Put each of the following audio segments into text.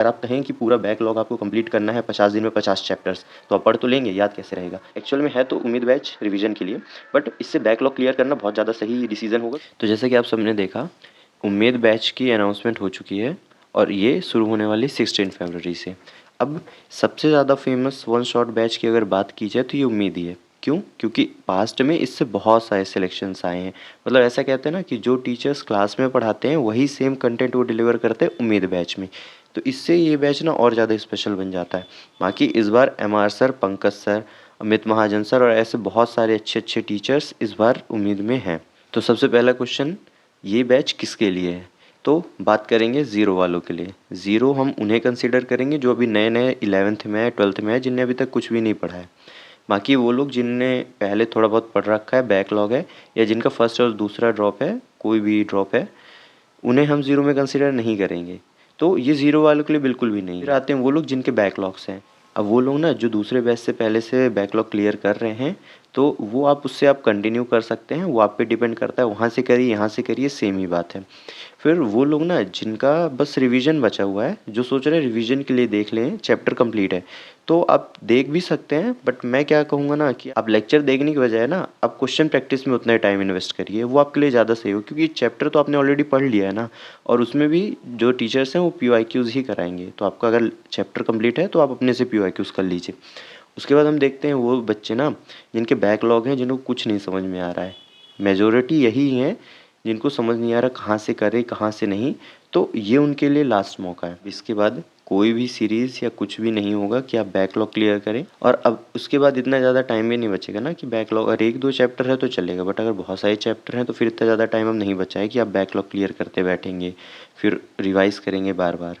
अगर आप कहें कि पूरा बैकलॉग आपको कंप्लीट करना है 50 दिन में 50 चैप्टर्स, तो आप पढ़ तो लेंगे, याद कैसे रहेगा। एक्चुअल में है तो उम्मीद बैच रिवीजन के लिए, बट इससे बैकलॉग क्लियर करना बहुत ज़्यादा सही डिसीजन होगा। तो जैसे कि आप सबने देखा, उम्मीद बैच की अनाउंसमेंट हो चुकी है और ये शुरू होने वाली 16 फरवरी से। अब सबसे ज़्यादा फेमस वन शॉट बैच की अगर बात की जाए तो ये उम्मीद ही है। क्यों? क्योंकि पास्ट में इससे बहुत सारे सिलेक्शंस आए हैं। मतलब ऐसा कहते हैं ना कि जो टीचर्स क्लास में पढ़ाते हैं वही सेम कंटेंट वो डिलीवर करते हैं उम्मीद बैच में। तो इससे ये बैच ना और ज़्यादा स्पेशल बन जाता है। बाकी इस बार MR sir, Pankaj sir, Amit Mahajan sir और ऐसे बहुत सारे अच्छे अच्छे टीचर्स इस बार उम्मीद में हैं। तो सबसे पहला क्वेश्चन, ये बैच किसके लिए है? तो बात करेंगे ज़ीरो वालों के लिए। ज़ीरो हम उन्हें कंसिडर करेंगे जो अभी नए नए 11th में है, 12th में है, जिनने अभी तक कुछ भी नहीं पढ़ा है। बाकी वो लोग जिनने पहले थोड़ा बहुत पढ़ रखा है, बैकलॉग है, या जिनका फर्स्ट और दूसरा ड्रॉप है, कोई भी ड्रॉप है, उन्हें हम ज़ीरो में कंसिडर नहीं करेंगे। तो ये ज़ीरो वालों के लिए बिल्कुल भी नहीं। फिर आते हैं वो लोग जिनके बैकलॉग्स हैं। अब वो लोग ना जो दूसरे बैच से पहले से बैकलॉग क्लियर कर रहे हैं, तो वो आप उससे आप कंटिन्यू कर सकते हैं, वो आप पे डिपेंड करता है, वहाँ से करिए यहाँ से करिए, सेम ही बात है। फिर वो लोग ना जिनका बस रिवीजन बचा हुआ है, जो सोच रहे हैं रिवीजन के लिए देख लें, चैप्टर कंप्लीट है, तो आप देख भी सकते हैं। बट मैं क्या कहूँगा ना कि आप लेक्चर देखने की बजाय ना आप क्वेश्चन प्रैक्टिस में उतना ही टाइम इन्वेस्ट करिए, वो आपके लिए ज़्यादा सही हो। क्योंकि चैप्टर तो आपने ऑलरेडी पढ़ लिया है ना, और उसमें भी जो टीचर्स हैं वो PYQs ही कराएंगे। तो आपका अगर चैप्टर कंप्लीट है तो आप अपने से PYQs कर लीजिए। उसके बाद हम देखते हैं वो बच्चे ना जिनके बैकलॉग हैं, जिनको कुछ नहीं समझ में आ रहा है। मेजोरिटी यही हैं जिनको समझ नहीं आ रहा कहाँ से करें कहाँ से नहीं। तो ये उनके लिए लास्ट मौका है। इसके बाद कोई भी सीरीज़ या कुछ भी नहीं होगा कि आप बैकलॉग क्लियर करें। और अब उसके बाद इतना ज़्यादा टाइम भी नहीं बचेगा ना कि बैकलॉग, अगर एक दो चैप्टर है तो चलेगा, बट अगर बहुत सारे चैप्टर हैं तो फिर इतना ज़्यादा टाइम अब नहीं बचा है कि आप बैकलॉग क्लियर करते बैठेंगे, फिर रिवाइज करेंगे बार बार।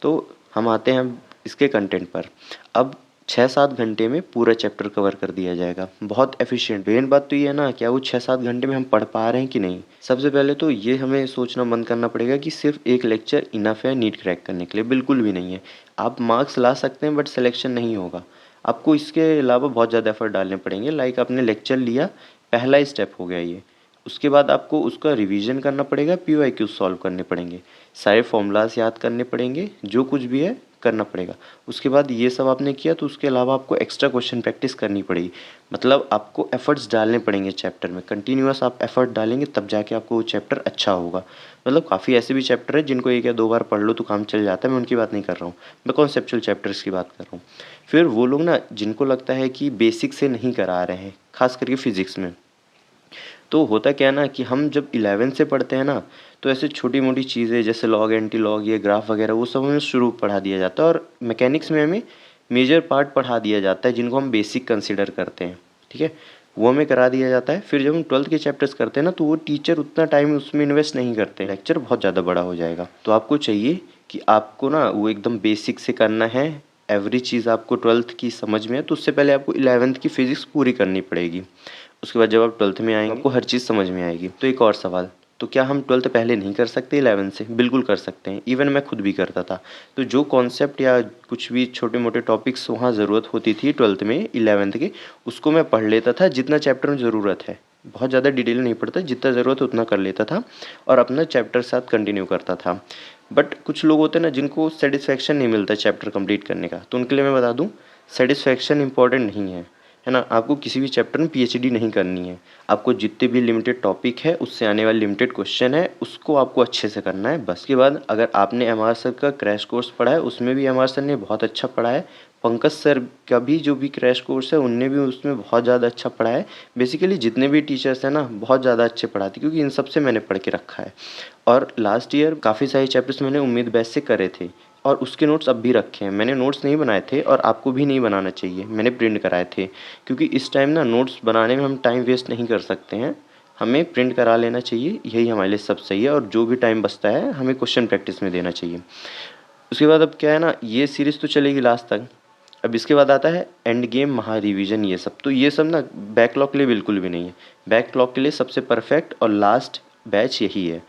तो हम आते हैं अब इसके कंटेंट पर। अब 6-7 घंटे में पूरा चैप्टर कवर कर दिया जाएगा, बहुत एफिशिएंट। मेन बात तो ये है ना, क्या वो 6-7 घंटे में हम पढ़ पा रहे हैं कि नहीं। सबसे पहले तो ये हमें सोचना बंद करना पड़ेगा कि सिर्फ एक लेक्चर इनफ है नीट क्रैक करने के लिए, बिल्कुल भी नहीं है। आप मार्क्स ला सकते हैं बट सिलेक्शन नहीं होगा। आपको इसके अलावा बहुत ज़्यादा एफर्ट डालने पड़ेंगे। लाइक आपने लेक्चर लिया, पहला स्टेप हो गया ये। उसके बाद आपको उसका रिवीजन करना पड़ेगा, PYQ सॉल्व करने पड़ेंगे, सारे फॉर्मूलाज याद करने पड़ेंगे, जो कुछ भी है करना पड़ेगा। उसके बाद ये सब आपने किया तो उसके अलावा आपको एक्स्ट्रा क्वेश्चन प्रैक्टिस करनी पड़ेगी। मतलब आपको एफर्ट्स डालने पड़ेंगे चैप्टर में, कंटिन्यूअस आप एफर्ट डालेंगे तब जाके आपको वो चैप्टर अच्छा होगा। मतलब काफ़ी ऐसे भी चैप्टर है जिनको एक या दो बार पढ़ लो तो काम चल जाता है, मैं उनकी बात नहीं कर रहा हूँ, मैं कॉन्सेप्चुअल चैप्टर्स की बात कर रहा हूँ। फिर वो लोग ना जिनको लगता है कि बेसिक से नहीं करा रहे हैं, खास करके फिजिक्स में, तो होता क्या है ना कि हम जब 11 से पढ़ते हैं ना, तो ऐसे छोटी मोटी चीज़ें जैसे लॉग एंटी लॉग, ये ग्राफ वगैरह, वो सब हमें शुरू पढ़ा दिया जाता है। और मैकेनिक्स में हमें मेजर पार्ट पढ़ा दिया जाता है जिनको हम बेसिक कंसिडर करते हैं, ठीक है, वो हमें करा दिया जाता है। फिर जब हम 12th के चैप्टर्स करते हैं ना, तो वो टीचर उतना टाइम उसमें इन्वेस्ट नहीं करते, लेक्चर बहुत ज़्यादा बड़ा हो जाएगा। तो आपको चाहिए कि आपको ना वो एकदम बेसिक से करना है। एवरी चीज़ आपको 12th की समझ में है तो उससे पहले आपको 11th की फिजिक्स पूरी करनी पड़ेगी। उसके बाद जब आप 12th में आएंगे आपको हर चीज़ समझ में आएगी। तो एक और सवाल, तो क्या हम 12th पहले नहीं कर सकते 11 से? बिल्कुल कर सकते हैं, इवन मैं खुद भी करता था। तो जो कॉन्सेप्ट या कुछ भी छोटे मोटे टॉपिक्स वहाँ ज़रूरत होती थी 12th में 11th के, उसको मैं पढ़ लेता था जितना चैप्टर में ज़रूरत है। बहुत ज़्यादा डिटेल नहीं पढ़ता, जितना ज़रूरत है उतना कर लेता था और अपना चैप्टर साथ कंटिन्यू करता था। बट कुछ लोग होते हैं ना जिनको सेटिस्फेक्शन नहीं मिलता चैप्टर कंप्लीट करने का, तो उनके लिए मैं बता दूं, सेटिस्फेक्शन इंपॉर्टेंट नहीं है ना। आपको किसी भी चैप्टर में PhD नहीं करनी है। आपको जितने भी लिमिटेड टॉपिक है, उससे आने वाले लिमिटेड क्वेश्चन है, उसको आपको अच्छे से करना है बस। के बाद अगर आपने एमआर सर का क्रैश कोर्स पढ़ा है, उसमें भी एमआर सर ने बहुत अच्छा पढ़ा है। पंकज सर का भी जो भी क्रैश कोर्स है, उनने भी उसमें बहुत ज़्यादा अच्छा पढ़ा है। बेसिकली जितने भी टीचर्स हैं ना, बहुत ज़्यादा अच्छे पढ़ाते, क्योंकि इन सब से मैंने पढ़ के रखा है। और लास्ट ईयर काफ़ी सारे चैप्टर्स मैंने उम्मीद बैच से करे थे और उसके नोट्स अब भी रखे हैं। मैंने नोट्स नहीं बनाए थे और आपको भी नहीं बनाना चाहिए, मैंने प्रिंट कराए थे। क्योंकि इस टाइम ना नोट्स बनाने में हम टाइम वेस्ट नहीं कर सकते हैं, हमें प्रिंट करा लेना चाहिए, यही हमारे लिए सब सही है। और जो भी टाइम बचता है हमें क्वेश्चन प्रैक्टिस में देना चाहिए। उसके बाद अब क्या है ना, ये सीरीज़ तो चलेगी लास्ट तक। अब इसके बाद आता है एंड गेम, महा रिवीजन, ये सब। तो ये सब ना बैकलॉग के लिए बिल्कुल भी नहीं है। बैकलॉग के लिए सबसे परफेक्ट और लास्ट बैच यही है।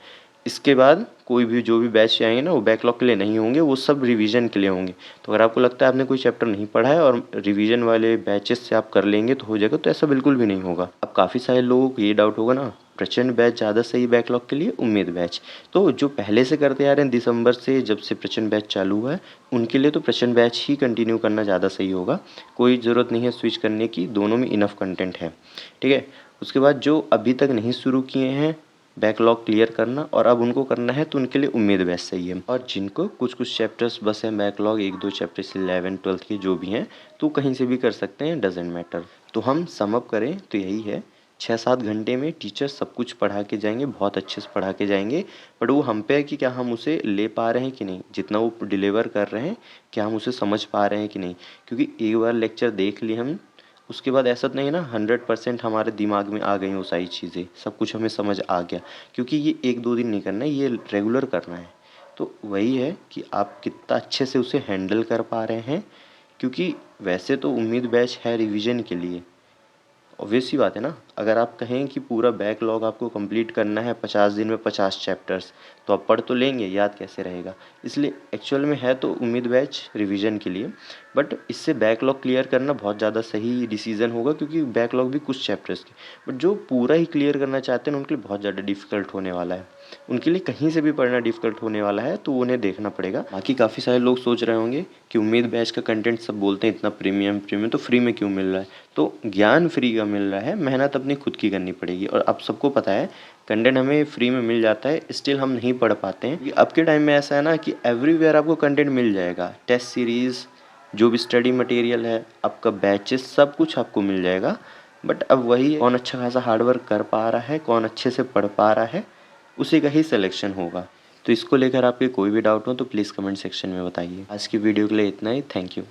इसके बाद कोई भी जो भी बैच आएंगे ना वो बैकलॉग के लिए नहीं होंगे, वो सब रिवीजन के लिए होंगे। तो अगर आपको लगता है आपने कोई चैप्टर नहीं पढ़ा है और रिवीजन वाले बैचेस से आप कर लेंगे तो हो जाएगा, तो ऐसा बिल्कुल भी नहीं होगा। अब काफ़ी सारे लोगों को ये डाउट होगा ना, प्रचंड बैच ज़्यादा सही बैकलॉग के लिए, उम्मीद बैच। तो जो पहले से करते आ रहे हैं दिसंबर से, जब से प्रचंड बैच चालू हुआ है, उनके लिए तो प्रचंड बैच ही कंटिन्यू करना ज़्यादा सही होगा। कोई ज़रूरत नहीं है स्विच करने की, दोनों में इनफ कंटेंट है। ठीक है। उसके बाद जो अभी तक नहीं शुरू किए हैं बैकलॉग क्लियर करना और अब उनको करना है, तो उनके लिए उम्मीद बैच सही है। और जिनको कुछ कुछ चैप्टर्स बस हैं बैकलॉग, 1-2 चैप्टर्स 11-12 के जो भी हैं, तो कहीं से भी कर सकते हैं, डजेंट मैटर। तो हम सम अप करें तो यही है, 6-7 घंटे में टीचर सब कुछ पढ़ा के जाएंगे, बहुत अच्छे से पढ़ा के जाएंगे। बट वो हम पे है कि क्या हम उसे ले पा रहे हैं कि नहीं, जितना वो डिलीवर कर रहे हैं क्या हम उसे समझ पा रहे हैं कि नहीं। क्योंकि एक बार लेक्चर देख लिए हम, उसके बाद ऐसा तो नहीं है ना 100% हमारे दिमाग में आ गई वो सारी चीज़ें, सब कुछ हमें समझ आ गया। क्योंकि ये 1-2 दिन नहीं करना है, ये रेगुलर करना है। तो वही है कि आप कितना अच्छे से उसे हैंडल कर पा रहे हैं। क्योंकि वैसे तो उम्मीद बैच है रिवीजन के लिए, ऑब्वियस सी बात है ना। अगर आप कहें कि पूरा बैकलॉग आपको कंप्लीट करना है 50 दिन में 50 चैप्टर्स, तो आप पढ़ तो लेंगे, याद कैसे रहेगा। इसलिए एक्चुअल में है तो उम्मीद बैच रिवीजन के लिए, बट इससे बैकलॉग क्लियर करना बहुत ज़्यादा सही डिसीजन होगा, क्योंकि बैकलॉग भी कुछ चैप्टर्स के, बट जो पूरा ही क्लियर करना चाहते हैं उनके लिए बहुत ज़्यादा डिफिकल्ट होने वाला है। उनके लिए कहीं से भी पढ़ना डिफिकल्ट होने वाला है, तो उन्हें देखना पड़ेगा। बाकी काफ़ी सारे लोग सोच रहे होंगे कि उम्मीद बैच का कंटेंट सब बोलते हैं इतना प्रीमियम प्रीमियम, तो फ्री में क्यों मिल रहा है। तो ज्ञान फ्री का मिल रहा है, मेहनत अपनी खुद की करनी पड़ेगी। और अब सबको पता है कंटेंट हमें फ्री में मिल जाता है, स्टिल हम नहीं पढ़ पाते हैं। अब के टाइम में ऐसा है ना कि एवरीवेयर आपको कंटेंट मिल जाएगा, टेस्ट सीरीज़, जो भी स्टडी मटेरियल है, आपका बैचेस, सब कुछ आपको मिल जाएगा। बट अब वही, कौन अच्छा खासा हार्डवर्क कर पा रहा है, कौन अच्छे से पढ़ पा रहा है, उसी का ही सिलेक्शन होगा। तो इसको लेकर आपके कोई भी डाउट हो तो प्लीज़ कमेंट सेक्शन में बताइए। आज की वीडियो के लिए इतना ही, थैंक यू।